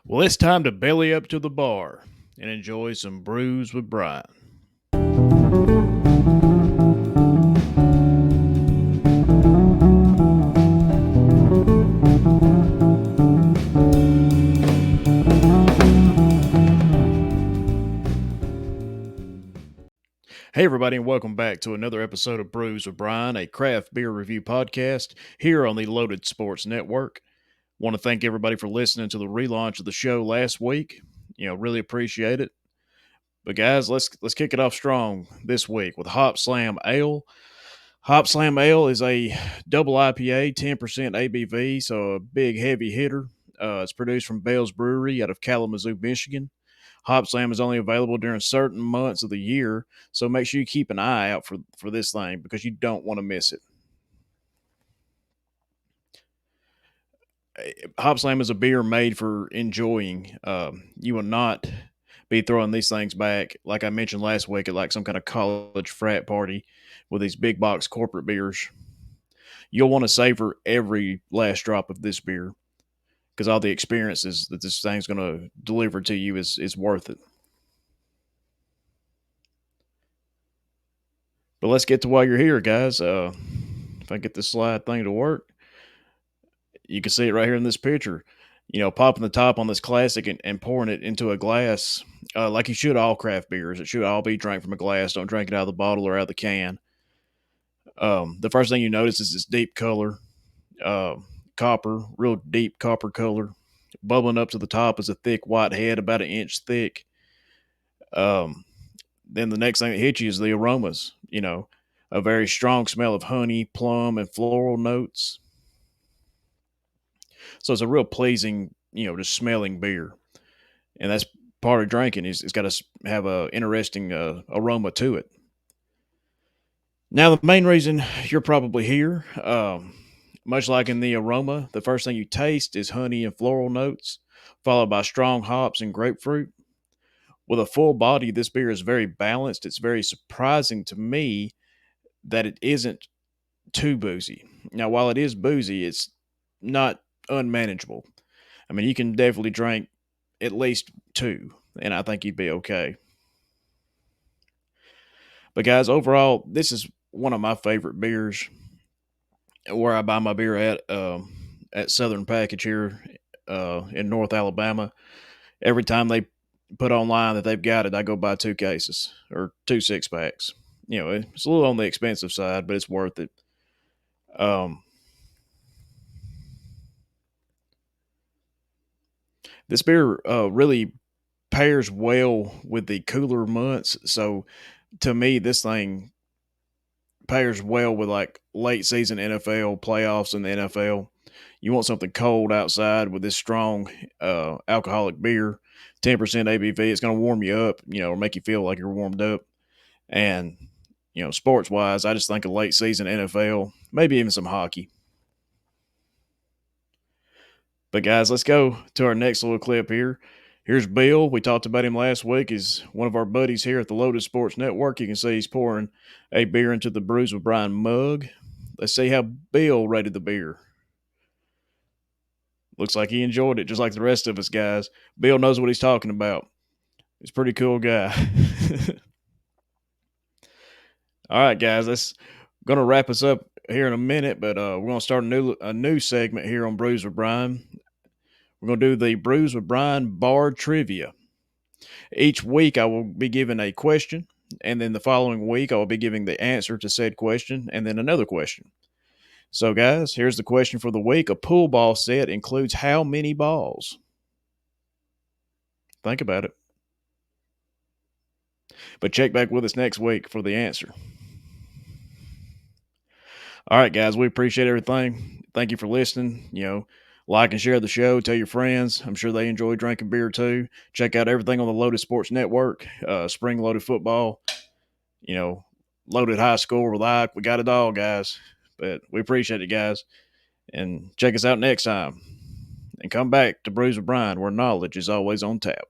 Well, it's time to belly up to the bar and enjoy some brews with Brian. Hey, everybody, and welcome back to another episode of Brews with Brian, a craft beer review podcast here on the Loaded Sports Network. Want to thank everybody for listening to the relaunch of the show last week. Really appreciate it. But guys, let's kick it off strong this week with Hopslam Ale. Hopslam Ale is a double IPA, 10% ABV, so a big heavy hitter. It's produced from Bell's Brewery out of Kalamazoo, Michigan. Hopslam is only available during certain months of the year, so make sure you keep an eye out for this thing because you don't want to miss it. Hopslam is a beer made for enjoying. You will not be throwing these things back, like I mentioned last week, at like some kind of college frat party with these big box corporate beers. You'll want to savor every last drop of this beer because all the experiences that this thing's going to deliver to you is worth it. But let's get to why you're here, guys. If I get this slide thing to work, you can see it right here in this picture. Popping the top on this classic and pouring it into a glass, like you should all craft beers. It should all be drank from a glass. Don't drink it out of the bottle or out of the can. The first thing you notice is this deep color, uh, copper, real deep copper color. Bubbling up to the top is a thick white head, about an inch thick. Um, then the next thing that hits you is the aromas. A very strong smell of honey, plum, and floral notes. So it's a real pleasing, just smelling beer, and that's part of drinking. It's got to have a interesting aroma to it. Now, the main reason you're probably here, much like in the aroma, the first thing you taste is honey and floral notes, followed by strong hops and grapefruit. With a full body, this beer is very balanced. It's very surprising to me that it isn't too boozy. Now, while it is boozy, it's not unmanageable. I mean, you can definitely drink at least two, and I think you'd be okay. But guys, overall, this is one of my favorite beers. Where I buy my beer at Southern Package here in North Alabama. Every time they put online that they've got it, I go buy two cases or two 6 packs. It's a little on the expensive side, but it's worth it. Um, this beer really pairs well with the cooler months. So to me, this thing pairs well with like late season NFL playoffs in the NFL. You want something cold outside with this strong alcoholic beer, 10% ABV. It's going to warm you up, or make you feel like you're warmed up. And sports wise, I just think a late season NFL, maybe even some hockey. But guys, let's go to our next little clip here. Here's Bill. We talked about him last week. He's one of our buddies here at the Loaded Sports Network. You can see he's pouring a beer into the Brews with Brian mug. Let's see how Bill rated the beer. Looks like he enjoyed it just like the rest of us guys. Bill knows what he's talking about. He's a pretty cool guy. All right, guys, that's going to wrap us up here in a minute, but we're going to start a new segment here on Brews with Brian. We're going to do the Brews with Brian bar trivia. Each week, I will be given a question, and then the following week, I will be giving the answer to said question, and then another question. So, guys, here's the question for the week. A pool ball set includes how many balls? Think about it. But check back with us next week for the answer. All right, guys, we appreciate everything. Thank you for listening. Like and share the show. Tell your friends. I'm sure they enjoy drinking beer too. Check out everything on the Loaded Sports Network. Spring loaded football. Loaded high score with Ike. We got it all, guys. But we appreciate it, guys. And check us out next time. And come back to Brews with Brian, where knowledge is always on tap.